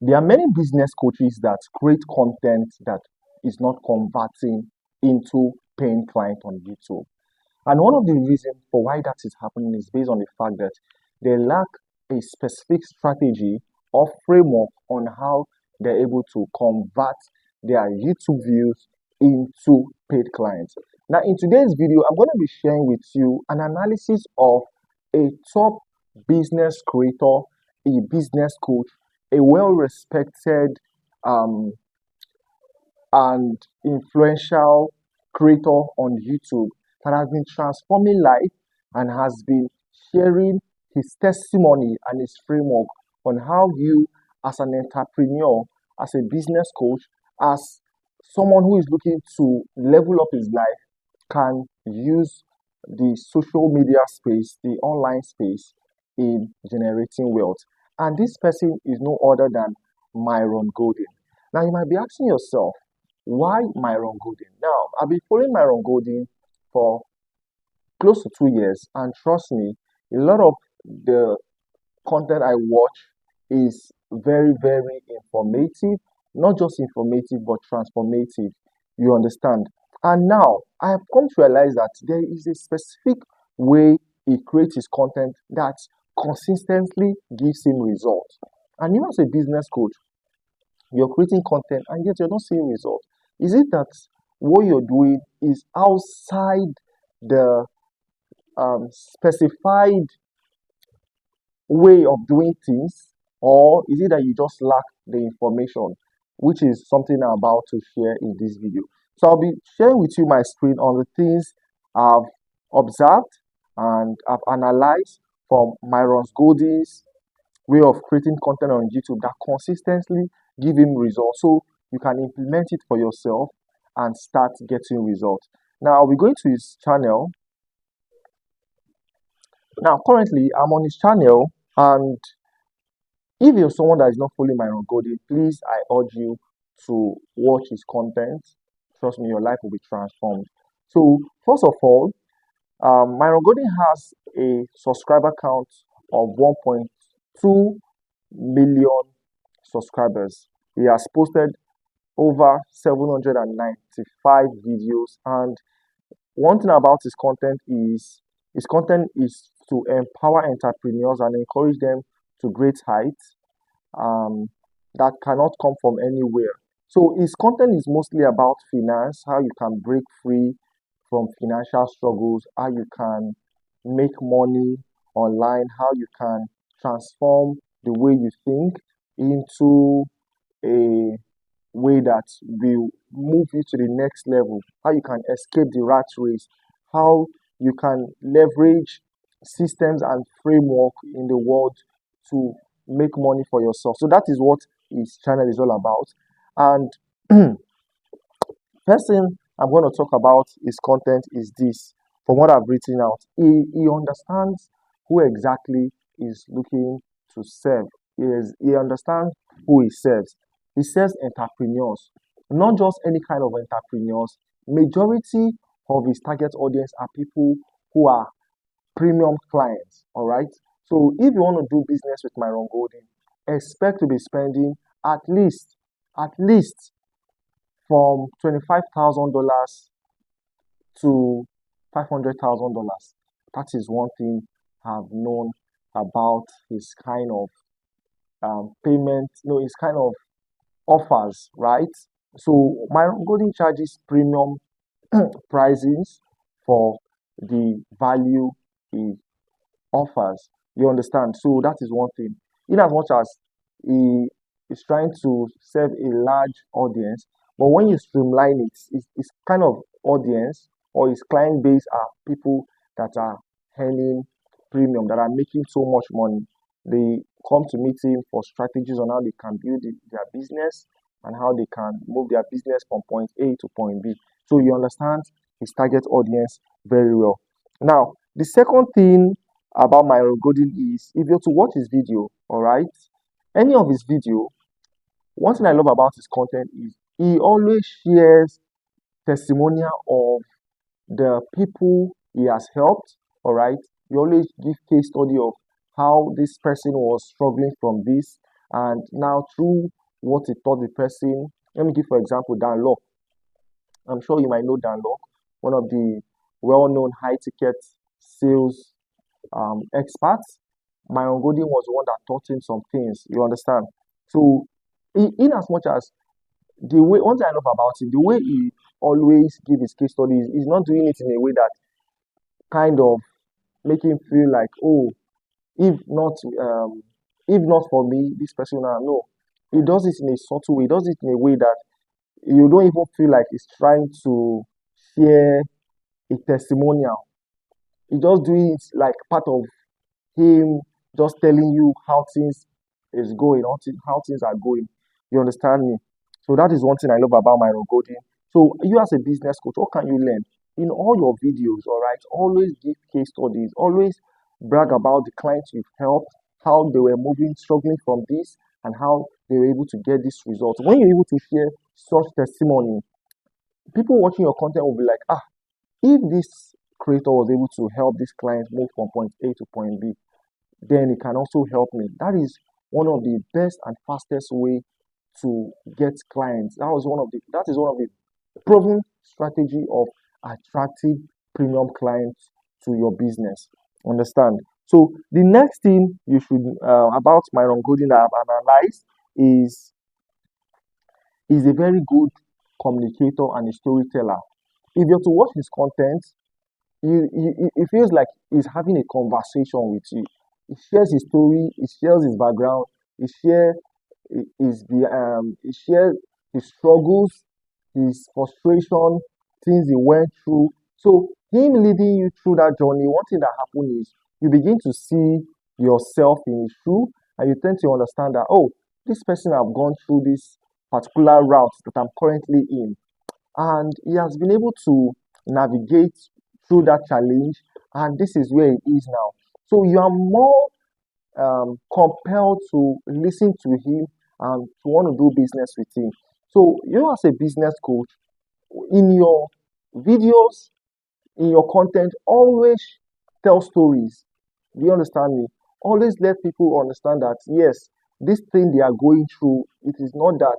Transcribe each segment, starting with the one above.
There are many business coaches that create content that is not converting into paying client on YouTube. And one of the reasons for why that is happening is based on the fact that they lack a specific strategy or framework on how they're able to convert their YouTube views into paid clients. Now, in today's video, I'm going to be sharing with you an analysis of a top business creator, a business coach, a well-respected um, and influential creator on YouTube that has been transforming life and has been sharing his testimony and his framework on how you, as an entrepreneur, as a business coach, as someone who is looking to level up his life, can use the social media space, the online space, in generating wealth. And this person is no other than Myron Golden. Now, you might be asking yourself, why Myron Golden? Now, I've been following Myron Golden for close to 2 years, and trust me, a lot of the content I watch is very, very informative. Not just informative, but transformative. You understand? And now I have come to realize that there is a specific way he creates his content that consistently gives him results. And you, as a business coach, you're creating content and yet you're not seeing results. Is it that what you're doing is outside the specified way of doing things, or is it that you just lack the information, which is something I'm about to share in this video? So I'll be sharing with you my screen on the things I've observed and I've analyzed from Myron Golden's way of creating content on YouTube that consistently give him results, so you can implement it for yourself and start getting results. Now we're going to his channel. Now currently I'm on his channel, and if you're someone that is not following Myron Golden, please, I urge you to watch his content. Trust me, your life will be transformed. So first of all, Myron Golden has a subscriber count of 1.2 million subscribers. He has posted over 795 videos, and one thing about his content is to empower entrepreneurs and encourage them to great heights that cannot come from anywhere. So his content is mostly about finance, how you can break free from financial struggles, how you can make money online, how you can transform the way you think into a way that will move you to the next level, how you can escape the rat race, how you can leverage systems and framework in the world to make money for yourself. So that is what his channel is all about. And first thing I'm going to talk about his content is this. From what I've written out, he understands who exactly is looking to serve. He understands who he serves. He serves entrepreneurs, not just any kind of entrepreneurs. Majority of his target audience are people who are premium clients. All right. So if you want to do business with Myron Golden, expect to be spending at least from $25,000 to $500,000. That is one thing I've known about his kind of payment, no, his kind of offers, right? So Myron Golden charges premium pricings for the value he offers. You understand? So that is one thing. In as much as he is trying to serve a large audience, but when you streamline it, it's kind of audience or his client base are people that are earning premium, that are making so much money. They come to meet him for strategies on how they can build their business and how they can move their business from point A to point B. So you understand his target audience very well. Now, the second thing about Myron Golden is, if you're to watch his video, all right, any of his video, one thing I love about his content is he always shares testimonial of the people he has helped. All right, he always give case study of how this person was struggling from this And now through what he taught the person, let me give for example Dan. I'm sure you might know Ndaowo, one of the well-known high-ticket sales experts. Myron Golden was the one that taught him some things. You understand? So, in as much as the way, one thing I love about him, the way he always give his case studies, he's not doing it in a way that kind of make him feel like, oh, if not, if not for me, this person, no. He does it in a subtle way. He does it in a way that you don't even feel like he's trying to share a testimonial. He just doing it like part of him just telling you how things is going, how things are going. You understand me? So that is one thing I love about Myron Golden. So you as a business coach, what can you learn? In all your videos, all right, always give case studies, always brag about the clients you've helped, how they were moving, struggling from this, and how they were able to get this result. When you're able to share such testimony, people watching your content will be like, ah, if this creator was able to help this client move from point A to point B, then it can also help me. That is one of the best and fastest way to get clients. That is one of the proven strategy of attracting premium clients to your business. Understand? So the next thing you should about Myron Golden that I've analyzed is is a very good communicator and a storyteller. If you're to watch his content, it feels like he's having a conversation with you. He shares his story, he shares his background, he shares he shares his struggles, his frustration, things he went through. So him leading you through that journey, one thing that happened is you begin to see yourself in his shoe, and you tend to understand that, oh, this person have gone through this particular route that I'm currently in, and he has been able to navigate through that challenge, and this is where he is now. So you are more compelled to listen to him and to want to do business with him. So you as a business coach, in your videos, in your content, always tell stories. Do you understand me? Always let people understand that yes, this thing they are going through, it is not that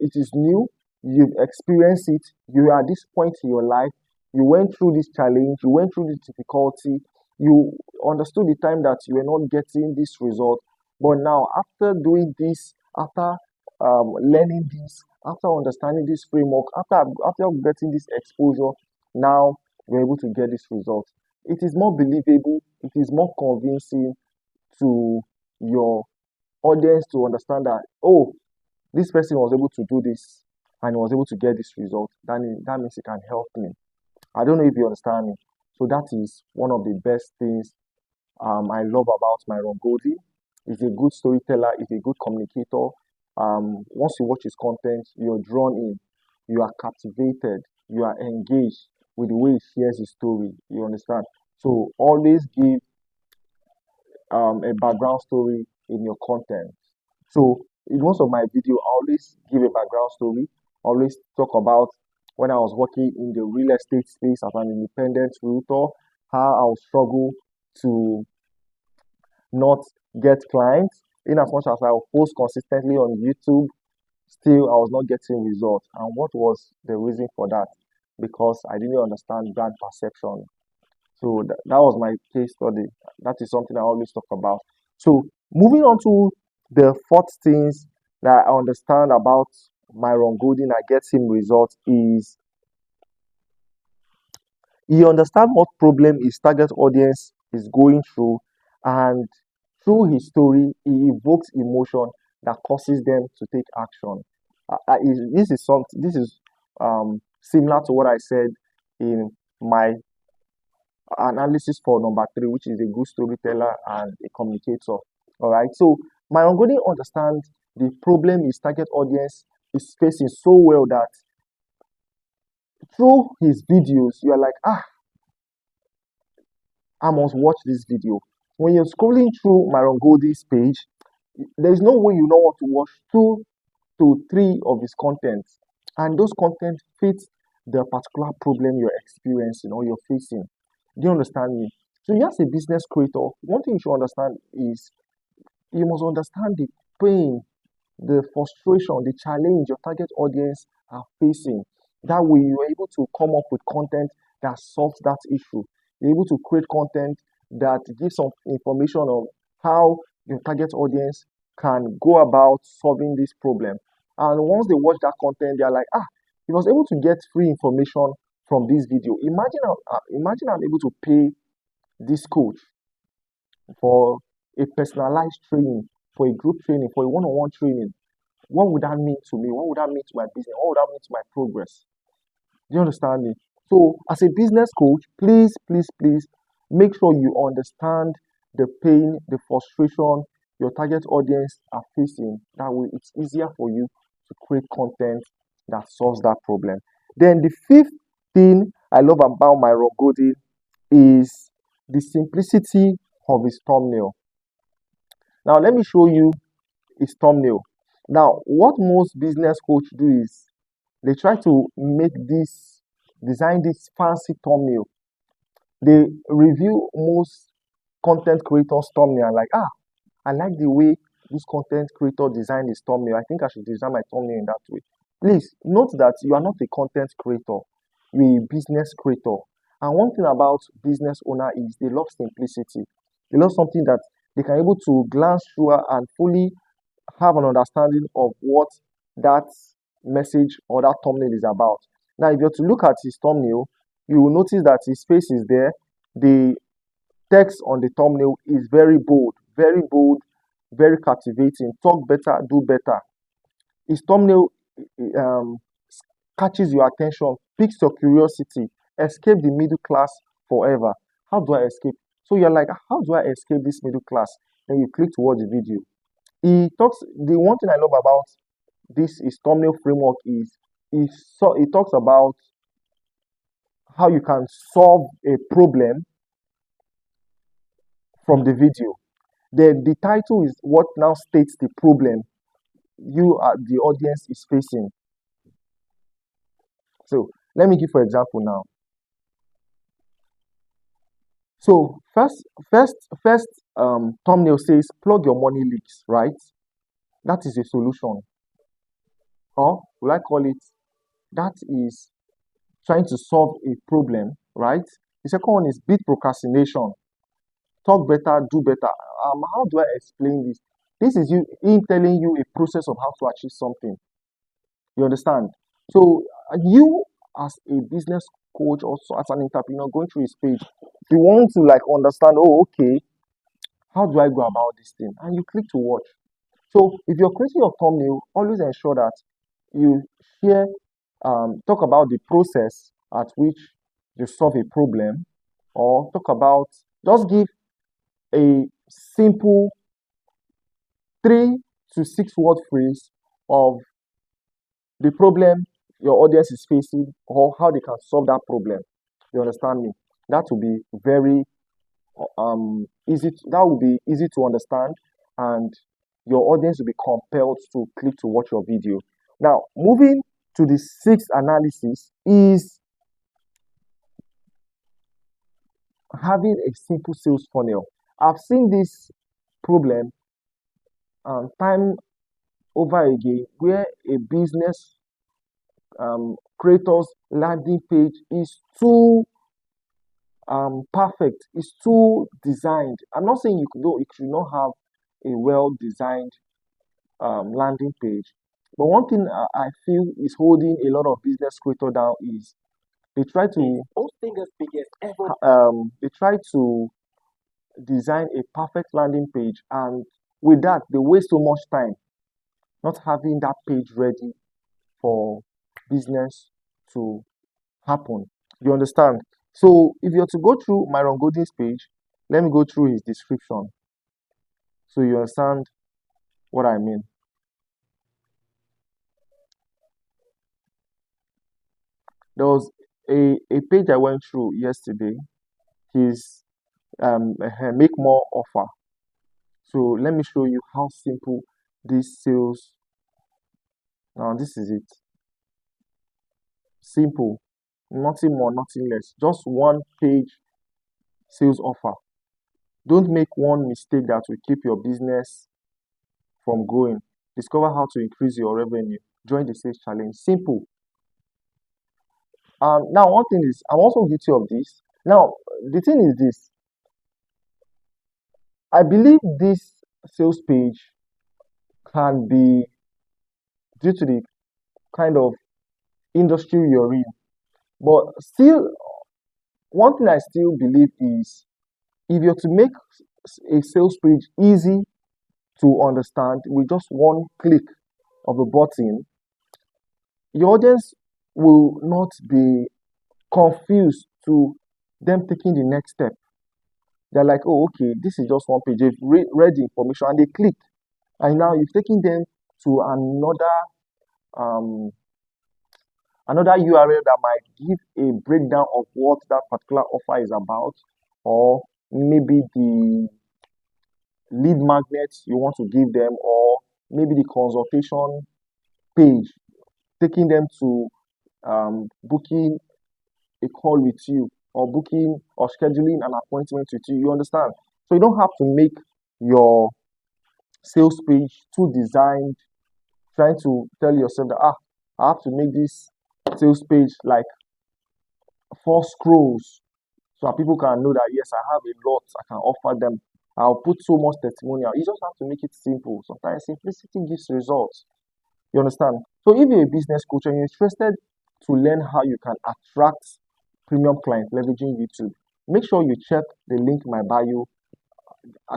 it is new. You've experienced it. You are at this point in your life. You went through this challenge. You went through this difficulty. You understood the time that you were not getting this result. But now, after doing this, after learning this, after understanding this framework, after getting this exposure, now you're able to get this result. It is more believable. It is more convincing to your audience to understand that, oh, this person was able to do this and was able to get this result, then that means it can help me. I don't know if you understand me. So that is one of the best things I love about Myron Goldie. He's a good storyteller, he's a good communicator. Once you watch his content, you're drawn in, you are captivated, you are engaged with the way he shares his story. You understand? So always give a background story in your content. So in most of my video, I always give a background story. Always talk about when I was working in the real estate space as an independent realtor, how I would struggle to not get clients. In as much as I would post consistently on YouTube, still I was not getting results. And what was the reason for that? Because I didn't understand brand perception. So that was my case study. That is something I always talk about. So moving on to the fourth things that I understand about Myron Golden that gets him results is he understands what problem his target audience is going through, and through his story, he evokes emotion that causes them to take action. This is similar to what I said in my analysis for number three, which is a good storyteller and a communicator. All right. So Myron Golden understands the problem his target audience is facing so well that through his videos, you are like, ah, I must watch this video. When you're scrolling through Myron Golden's page, there's no way you know what to watch 2 to 3 of his contents, and those content fit the particular problem you're experiencing or you're facing. Do you understand me? So, you as a business creator, one thing you should understand is you must understand pain, the frustration, the challenge your target audience are facing. That way, you're able to come up with content that solves that issue. You're able to create content that gives some information on how your target audience can go about solving this problem. And once they watch that content, they're like, ah, he was able to get free information from this video. Imagine I'm able to pay this coach for a personalized training, for a group training, for a one-on-one training. What would that mean to me? What would that mean to my business? What would that mean to my progress? Do you understand me? So, as a business coach, please, please, please make sure you understand the pain, the frustration your target audience are facing. That way, it's easier for you to create content that solves that problem. Then, the fifth thing I love about Myron Golden is the simplicity of his thumbnail. Now, let me show you his thumbnail. Now, what most business coaches do is they try to design this fancy thumbnail. They review most content creators' thumbnail and like, ah, I like the way this content creator designed his thumbnail. I think I should design my thumbnail in that way. Please note that you are not a content creator, you're a business creator. And one thing about business owner is they love simplicity. They love something that they can able to glance through and fully have an understanding of what that message or that thumbnail is about. Now, if you're to look at his thumbnail, you will notice that his face is there. The text on the thumbnail is very bold, very captivating. Talk better, do better. His thumbnail um, catches your attention, piques your curiosity. Escape the middle class forever. How do I escape? So you're like, how do I escape this middle class? Then you click to watch the video. The one thing I love about this is thumbnail framework he talks about how you can solve a problem from the video. Then the title is what now states the problem the audience is facing. So let me give for example now. So first thumbnail says plug your money leaks, right? That is a solution. Or will I call it that is trying to solve a problem, right? The second one is beat procrastination. Talk better, do better. How do I explain this? This is you in telling you a process of how to achieve something. You understand? So you as a business coach, also as an entrepreneur going through his page, you want to like understand, oh, okay, how do I go about this thing? And you click to watch. So if you're creating your thumbnail, always ensure that you share, talk about the process at which you solve a problem, or talk about, just give a simple 3 to 6 word phrase of the problem your audience is facing or how they can solve that problem. You understand me? That will be very that will be easy to understand, and your audience will be compelled to click to watch your video. Now, moving to the sixth analysis is having a simple sales funnel. I've seen this problem time over again where a business creator's landing page is too perfect, it's too designed. I'm not saying you should not have a well designed landing page, but one thing I feel is holding a lot of business creator down is they try to they try to design a perfect landing page, and with that they waste so much time not having that page ready for business to happen. You understand? So if you're to go through Myron Golden's page, let me go through his description so you understand what I mean. There was a page I went through yesterday. His make more offer. So let me show you how simple this sales. Now this is it. Simple, nothing more, nothing less. Just one page sales offer. Don't make one mistake that will keep your business from growing. Discover how to increase your revenue. Join the sales challenge. Simple. Now, one thing is, I'm also guilty of this. Now, the thing is this. I believe this sales page can be due to the kind of industry you're in. But still, one thing I still believe is if you're to make a sales page easy to understand with just one click of a button, your audience will not be confused to them taking the next step. They're like, oh, okay, this is just one page. They've read the information and they click. And now you've taken them to um, another URL that might give a breakdown of what that particular offer is about, or maybe the lead magnets you want to give them, or maybe the consultation page, taking them to booking a call with you, or booking or scheduling an appointment with you. You understand? So you don't have to make your sales page too designed, trying to tell yourself that I have to make this sales page like 4 scrolls so that people can know that yes, I have a lot I can offer them. I'll put so much testimonial. You just have to make it simple. Sometimes simplicity gives results. You understand? So if you're a business coach and you're interested to learn how you can attract premium clients leveraging YouTube, make sure you check the link in my bio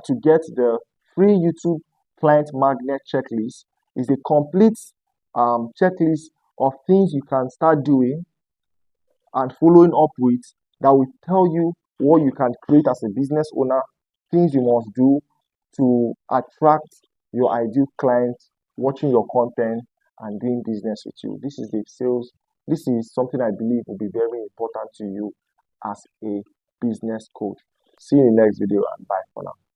to get the free YouTube client magnet checklist. Is a complete checklist of things you can start doing and following up with that will tell you what you can create as a business owner, things you must do to attract your ideal clients watching your content and doing business with you. This is the sales. This is something I believe will be very important to you as a business coach. See you in the next video and bye for now.